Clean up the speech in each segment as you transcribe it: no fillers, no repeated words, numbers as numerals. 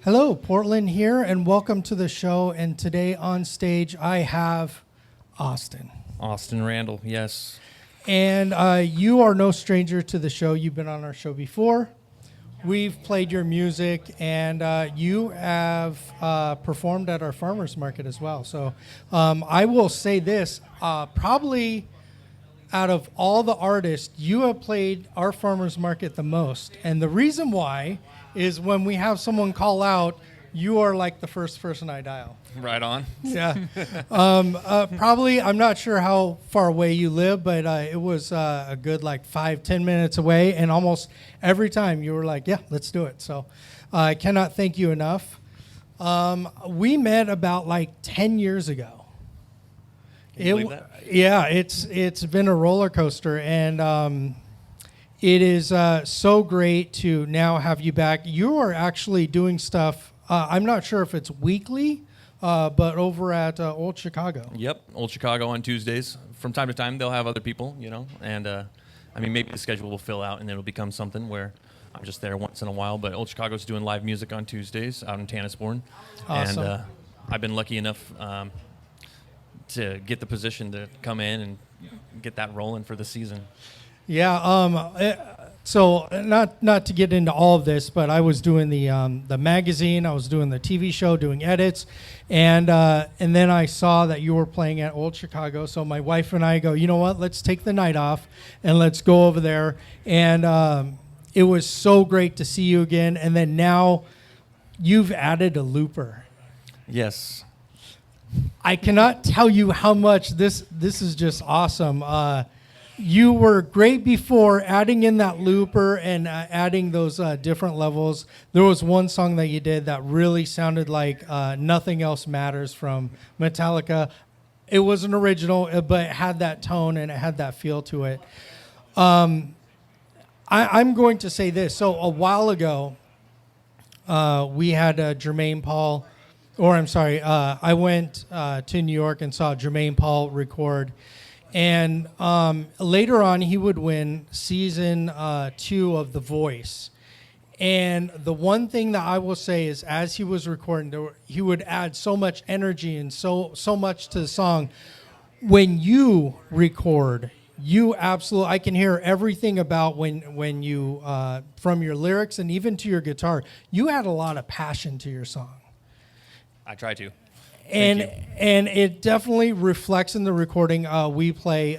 Hello, Portland here, and welcome to the show. And today on stage, I have Austin. Austin Randall, yes. And you are no stranger to the show. You've been on our show before. We've played your music, and you have performed at our farmers market as well. So I will say this, probably out of all the artists, you have played our farmers market the most. And the reason why is when we have someone call out, you are like the first person I dial. Right on. Yeah. Probably, I'm not sure how far away you live, but it was a good like 5-10 minutes away. And almost every time you were like, yeah, let's do it. So I cannot thank you enough. We met about like 10 years ago. Can you believe that? Yeah, it's been a roller coaster. And it is so great to now have you back. You are actually doing stuff. I'm not sure if it's weekly, but over at Old Chicago. Yep, Old Chicago on Tuesdays. From time to time, they'll have other people, and maybe the schedule will fill out and it'll become something where I'm just there once in a while. But Old Chicago's doing live music on Tuesdays out in Tannisbourne. Awesome. And I've been lucky enough to get the position to come in and get that rolling for the season. Yeah. So not to get into all of this, but I was doing the magazine, I was doing the TV show, doing edits, and then I saw that you were playing at Old Chicago. So my wife and I go, you know what? Let's take the night off and let's go over there. And it was so great to see you again. And then now you've added a looper. Yes. I cannot tell you how much this is just awesome. You were great before adding in that looper and adding those different levels. There was one song that you did that really sounded like Nothing Else Matters from Metallica. It was an original, but it had that tone and it had that feel to it. I'm going to say this. So a while ago, we had Jermaine Paul, I went to New York and saw Jermaine Paul record. And later on, he would win season 2 of The Voice. And the one thing that I will say is, as he was recording, he would add so much energy and so much to the song. When you record, you absolutely, I can hear everything about when you, from your lyrics and even to your guitar, you add a lot of passion to your song. I try to. And it definitely reflects in the recording. We play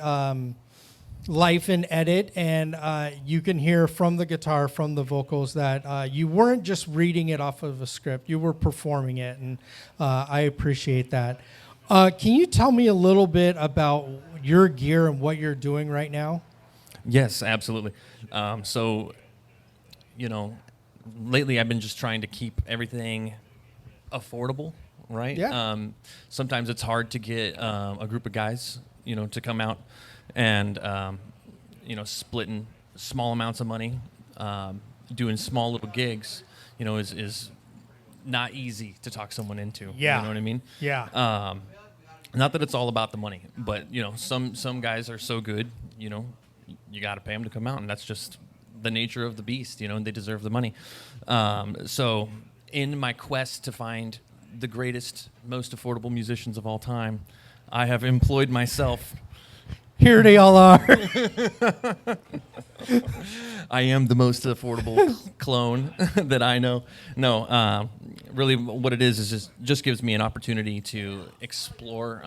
live and edit, and you can hear from the guitar, from the vocals, that you weren't just reading it off of a script. You were performing it, and I appreciate that. Can you tell me a little bit about your gear and what you're doing right now? Yes, absolutely. Lately I've been just trying to keep everything affordable. Right. Yeah. Sometimes it's hard to get a group of guys, to come out and, splitting small amounts of money, doing small little gigs, is not easy to talk someone into. Yeah. You know what I mean? Yeah. Not that it's all about the money, but some guys are so good, you got to pay them to come out, and that's just the nature of the beast, and they deserve the money. So in my quest to find the greatest, most affordable musicians of all time, I have employed myself. Here they all are. I am the most affordable clone that I know. No, really what it is just gives me an opportunity to explore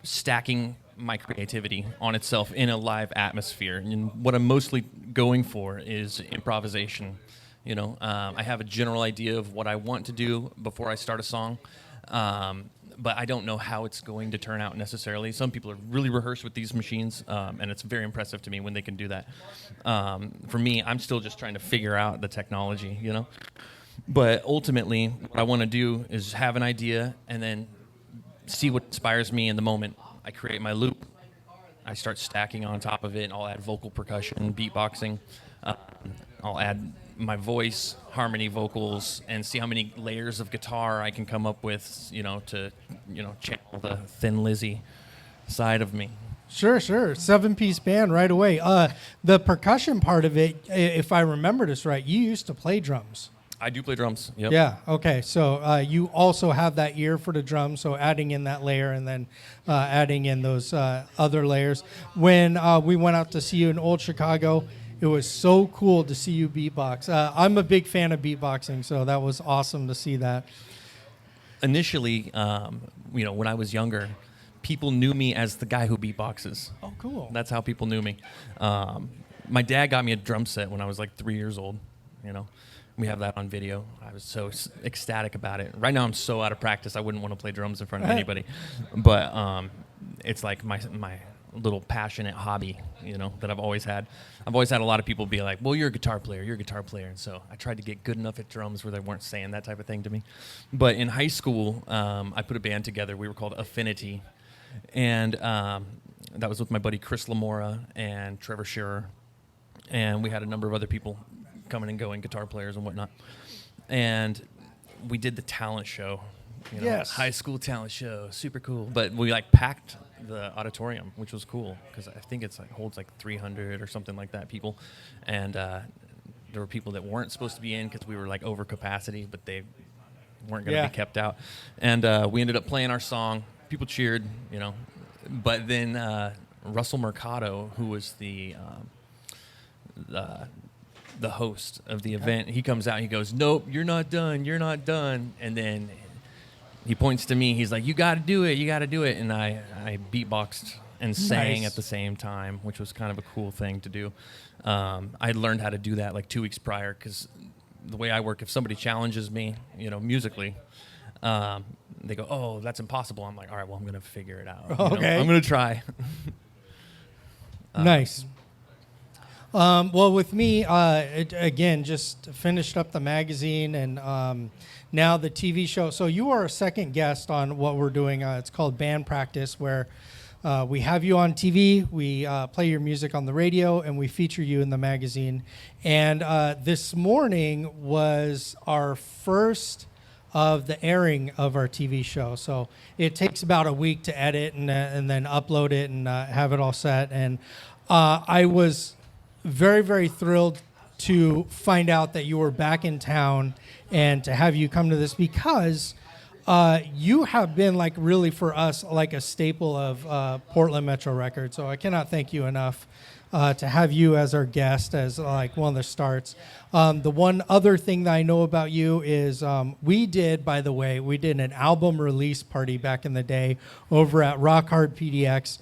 stacking my creativity on itself in a live atmosphere. And what I'm mostly going for is improvisation. I have a general idea of what I want to do before I start a song, but I don't know how it's going to turn out necessarily. Some people are really rehearsed with these machines, and it's very impressive to me when they can do that. For me, I'm still just trying to figure out the technology, But ultimately, what I want to do is have an idea and then see what inspires me in the moment. I create my loop. I start stacking on top of it, and I'll add vocal percussion, beatboxing. I'll add my voice, harmony vocals, and see how many layers of guitar I can come up with, to channel the Thin Lizzy side of me. Sure. 7-piece band right away. The percussion part of it, if I remember this right, you used to play drums. I do play drums. Yep. Yeah. Okay. So you also have that ear for the drums. So adding in that layer and then adding in those other layers. When we went out to see you in Old Chicago, it was so cool to see you beatbox. I'm a big fan of beatboxing, so that was awesome to see that. Initially, when I was younger, people knew me as the guy who beatboxes. Oh, cool. That's how people knew me. My dad got me a drum set when I was like 3 years old. We have that on video. I was so ecstatic about it. Right now, I'm so out of practice. I wouldn't want to play drums in front of anybody. But it's like my little passionate hobby, that I've always had. I've always had a lot of people be like, well, you're a guitar player. And so I tried to get good enough at drums where they weren't saying that type of thing to me. But in high school, I put a band together. We were called Affinity. And that was with my buddy Chris Lamora and Trevor Shearer. And we had a number of other people coming and going, guitar players and whatnot. And we did the talent show. Yes. High school talent show. Super cool. But we packed the auditorium, which was cool because I think it's holds 300 or something like that people. And there were people that weren't supposed to be in because we were over capacity, but they weren't going to be kept out. And we ended up playing our song. People cheered, But then Russell Mercado, who was the host of the event, he comes out and he goes, nope, you're not done. And then he points to me, he's like, you got to do it. And I beatboxed and sang at the same time, which was kind of a cool thing to do. I learned how to do that 2 weeks prior because the way I work, if somebody challenges me, musically, they go, oh, that's impossible. I'm like, all right, well, I'm going to figure it out. Okay. I'm going to try. Nice. Well, with me, again, just finished up the magazine and now the TV show. So you are a second guest on what we're doing. It's called Band Practice, where we have you on TV, we play your music on the radio, and we feature you in the magazine. And this morning was our first of the airing of our TV show. So it takes about a week to edit and then upload it and have it all set. And I was very, very thrilled to find out that you were back in town and to have you come to this because you have been really for us a staple of Portland Metro Records. So I cannot thank you enough to have you as our guest as one of the starts. The one other thing that I know about you is we did an album release party back in the day over at Rock Hard PDX.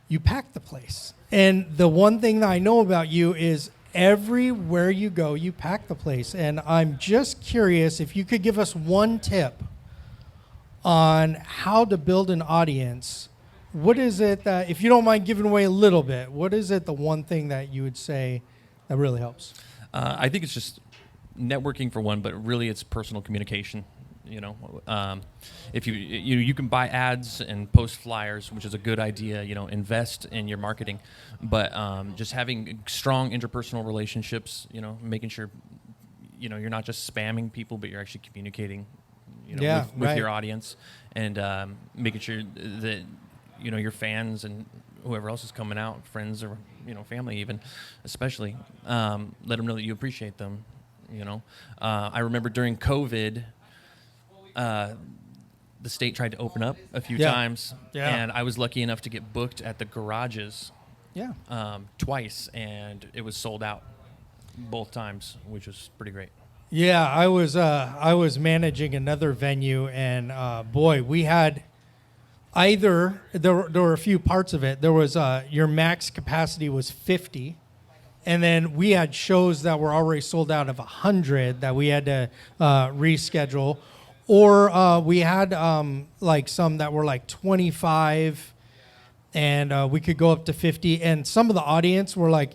You packed the place. And the one thing that I know about you is everywhere you go, you pack the place. And I'm just curious if you could give us one tip on how to build an audience. What is it that, if you don't mind giving away a little bit, what is it, the one thing that you would say that really helps? I think it's just networking for one, but really it's personal communication. If you can buy ads and post flyers, which is a good idea. Invest in your marketing, but just having strong interpersonal relationships. Making sure you're not just spamming people, but you're actually communicating. With your audience, and making sure that your fans and whoever else is coming out, friends or family even, especially, let them know that you appreciate them. I remember during COVID. The state tried to open up a few times, and I was lucky enough to get booked at the garages twice, and it was sold out both times, which was pretty great. Yeah, I was managing another venue, and boy, we had there were a few parts of it. There was your max capacity was 50. And then we had shows that were already sold out of 100 that we had to reschedule. Or we had some that were 25, and we could go up to 50. And some of the audience were like,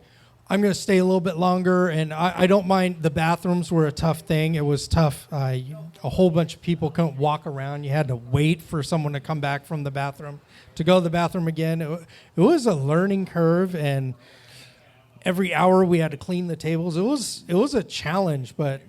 I'm going to stay a little bit longer. And I don't mind. The bathrooms were a tough thing. It was tough. A whole bunch of people couldn't walk around. You had to wait for someone to come back from the bathroom to go to the bathroom again. It was a learning curve. And every hour we had to clean the tables. It was a challenge. But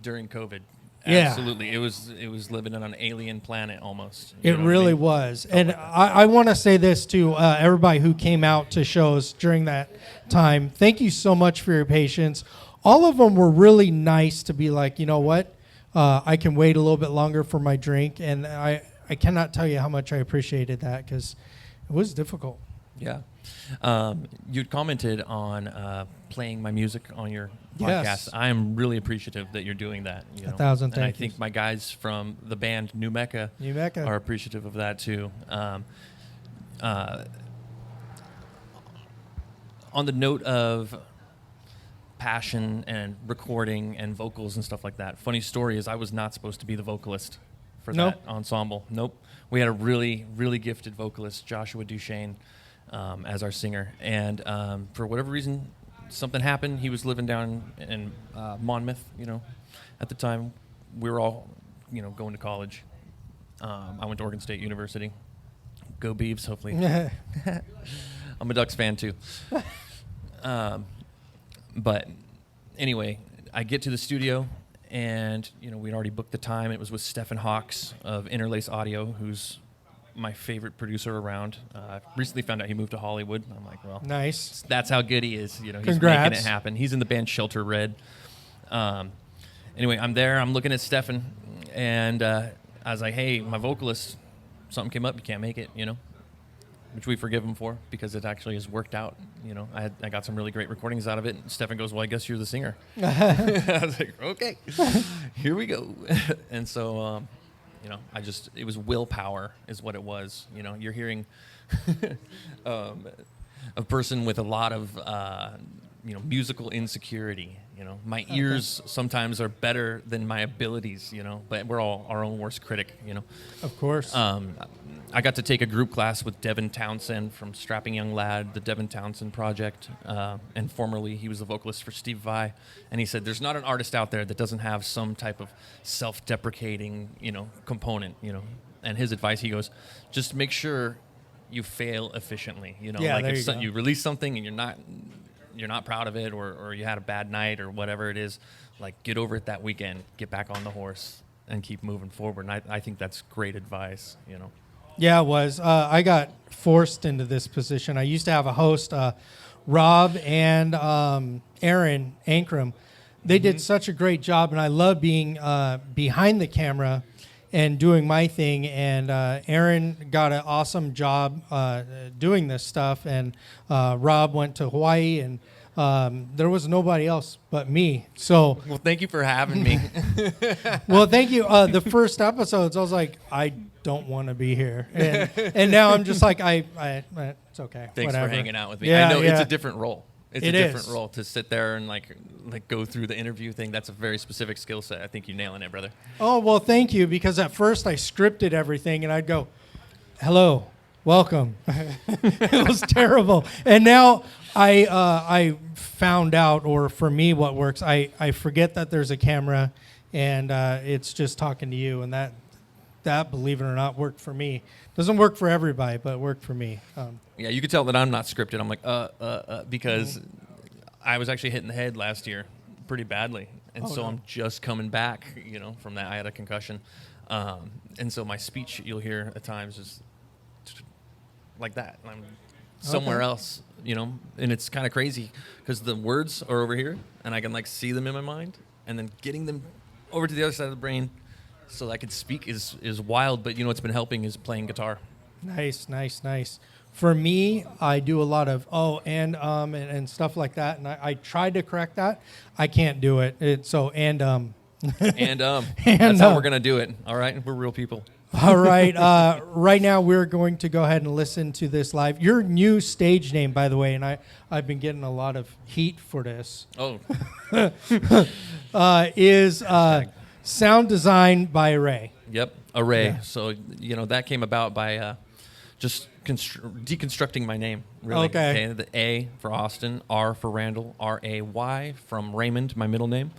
during COVID. Yeah. Absolutely. It was living on an alien planet almost. It really was. And I want to say this to everybody who came out to shows during that time. Thank you so much for your patience. all of them were really nice to be like, you know what, I can wait a little bit longer for my drink, and I cannot tell you how much I appreciated that because it was difficult. Yeah. You'd commented on playing my music on your podcast. Yes. I am really appreciative that you're doing that. You know? 1,000 And I thank think yous. my guys from the band New Mecca are appreciative of that too. On the note of passion and recording and vocals and stuff like that, funny story is I was not supposed to be the vocalist for that ensemble. Nope. We had a really, really gifted vocalist, Joshua Duchesne, as our singer. And for whatever reason, something happened. He was living down in Monmouth, you know. At the time, we were all, you know, going to college. I went to Oregon State University. Go Beavs, hopefully. I'm a Ducks fan, too. But anyway, I get to the studio, and, you know, we'd already booked the time. It was with Stephen Hawks of Interlace Audio, who's my favorite producer around. Recently found out he moved to Hollywood. I'm like, well, Nice. that's how good he is. You know, he's Congrats. making it happen. He's in the band Shelter Red. Anyway, I'm there. I'm looking at Stefan, and I was like, hey, my vocalist, something came up. You can't make it, you know, which we forgive him for because it actually has worked out. You know, I got some really great recordings out of it. And Stefan goes, well, I guess you're the singer. I was like, okay, here we go. And so, you know, it was willpower is what it was. You know, you're hearing a person with a lot of, you know, musical insecurity. You know, my ears sometimes are better than my abilities, you know, but we're all our own worst critic, you know. Of course. I got to take a group class with Devin Townsend from Strapping Young Lad, the Devin Townsend Project, and formerly he was the vocalist for Steve Vai. And he said, there's not an artist out there that doesn't have some type of self-deprecating, you know, component, you know. And his advice, he goes, just make sure you fail efficiently, you know. Yeah, like there if you go. you release something and you're not proud of it, or you had a bad night or whatever it is, like get over it that weekend, get back on the horse and keep moving forward. And I think that's great advice, you know. Yeah, it was. I got forced into this position. I used to have a host, Rob and Aaron Ankrum. They did such a great job, and I love being behind the camera and doing my thing. And Aaron got an awesome job doing this stuff, and Rob went to Hawaii, and there was nobody else but me. So, Well, thank you for having me. well, thank you. The first episodes, I was like, I don't want to be here, and now I'm just like, it's okay. Thanks whatever. for hanging out with me. Yeah, I know yeah. it's a different role. It's It a different is. role to sit there and like go through the interview thing. That's a very specific skill set. I think you're nailing it, brother. Oh, well, thank you, because at first I scripted everything, and I'd go, hello, welcome. It was terrible. And now I found out, or for me, what works, I forget that there's a camera, and it's just talking to you, and that, believe it or not, worked for me. Doesn't work for everybody, but it worked for me. Yeah, you could tell that I'm not scripted. I'm like, because I was actually hit in the head last year pretty badly. And so I'm just coming back, you know, from that. I had a concussion. And so my speech you'll hear at times is like that. I'm somewhere else, you know, and it's kind of crazy because the words are over here and I can like see them in my mind, and then getting them over to the other side of the brain so that I can speak is wild. But, you know, what's been helping is playing guitar. Nice. For me, I do a lot of and stuff like that, and I tried to correct that. I can't do it. And That's how we're gonna do it. All right, we're real people. All right. Right now, we're going to go ahead and listen to this live. Your new stage name, by the way, and I've been getting a lot of heat for this, Oh, is sound design by Ray. yep, Array. Yeah. So, you know, that came about by just deconstructing my name. Really. Okay. The A for Austin, R for Randall, R-A-Y from Raymond, my middle name.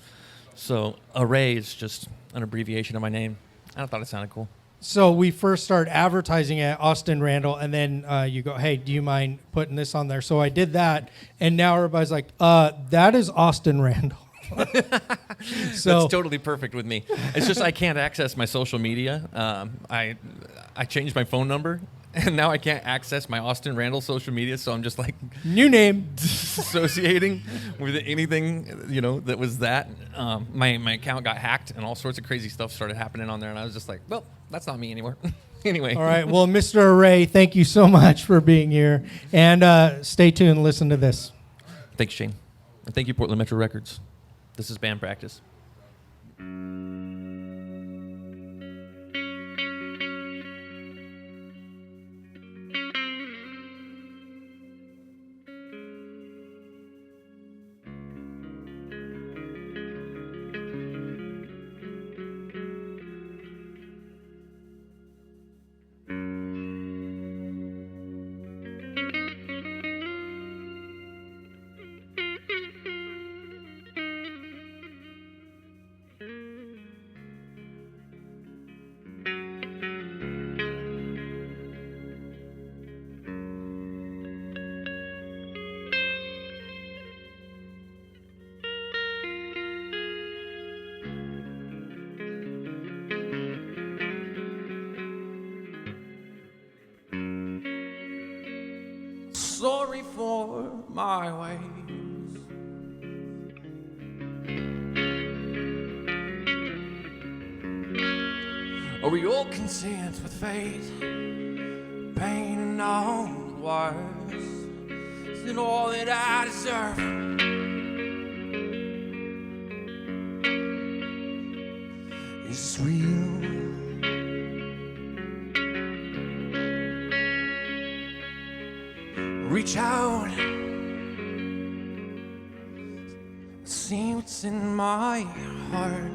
So Array is just an abbreviation of my name. I thought it sounded cool. So we first started advertising at Austin Randall, and then you go, hey, do you mind putting this on there? So I did that, and now everybody's like, that is Austin Randall. So That's totally perfect with me. It's just I can't access my social media. I changed my phone number, And now I can't access my Austin Randall social media, so I'm just like New name. disassociating with anything, you know, that was that. My account got hacked and all sorts of crazy stuff started happening on there, and I was just like, well, that's not me anymore. Anyway. All right. Well, Mr. Array, thank you so much for being here. And stay tuned and listen to this. Thanks, Shane. And thank you, Portland Metro Records. This is band practice. Sorry for my ways. Are we all content with fate? Pain and all the wires. Is it all that I deserve? Is this real? Reach out, see what's in my heart.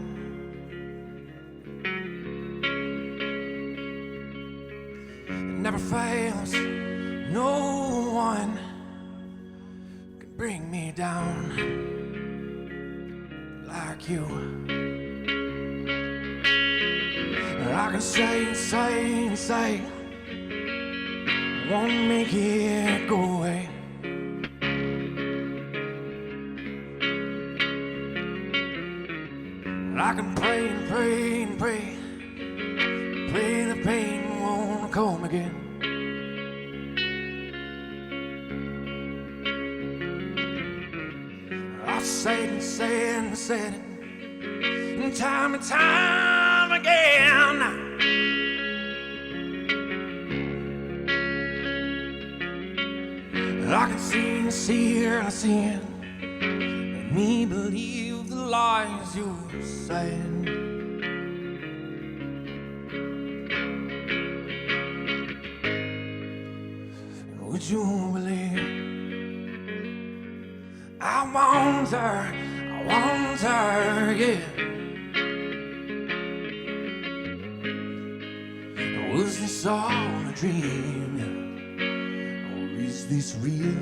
It never fails, no one can bring me down like you. I can say, won't make it go away. I can pray and pray and pray, pray the pain won't come again. I've said and said and said it, and time again. I can see it, make me believe the lies you said. Would you believe? I wonder, yeah. Was this all a dream? Is this real?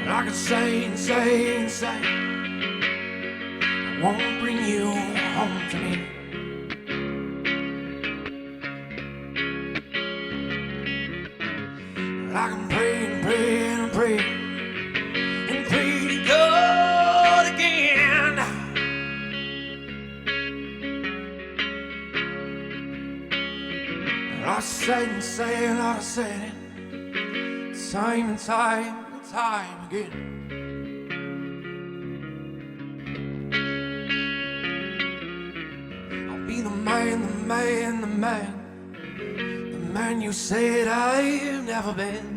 I could say and say and say, I won't bring you home to me. I can pray and pray and pray and pray to God again. I said and said, I said it, time and time again. I'll be the man you said I've never been.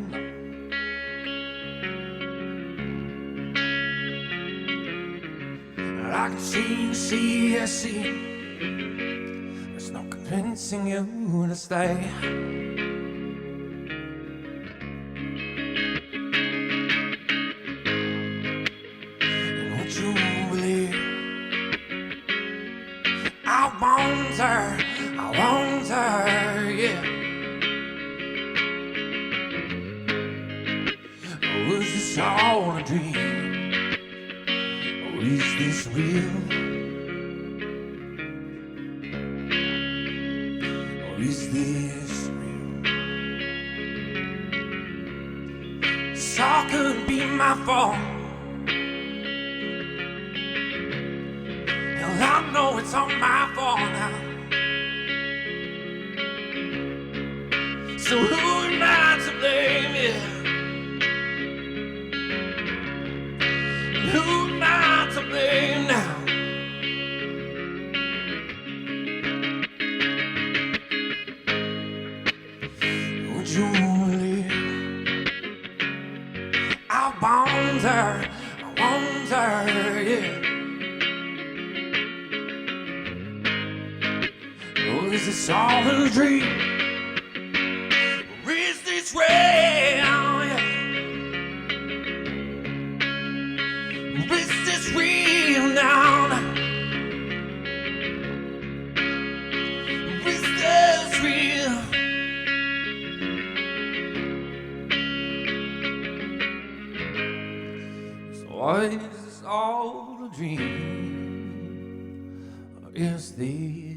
I can see. There's no convincing you to stay. And would you believe? I wonder, yeah. Was this all a dream? Or is this real? Or is this real? This all could be my fault. Hell, I know it's it's all my fault now. So who am I to blame? Yeah. Who am I to blame now? Would you believe I wonder, yeah. Oh, is this all a dream? Or is this real? Yeah. Or is this real now? Or is this real? So is this all a dream? Or is this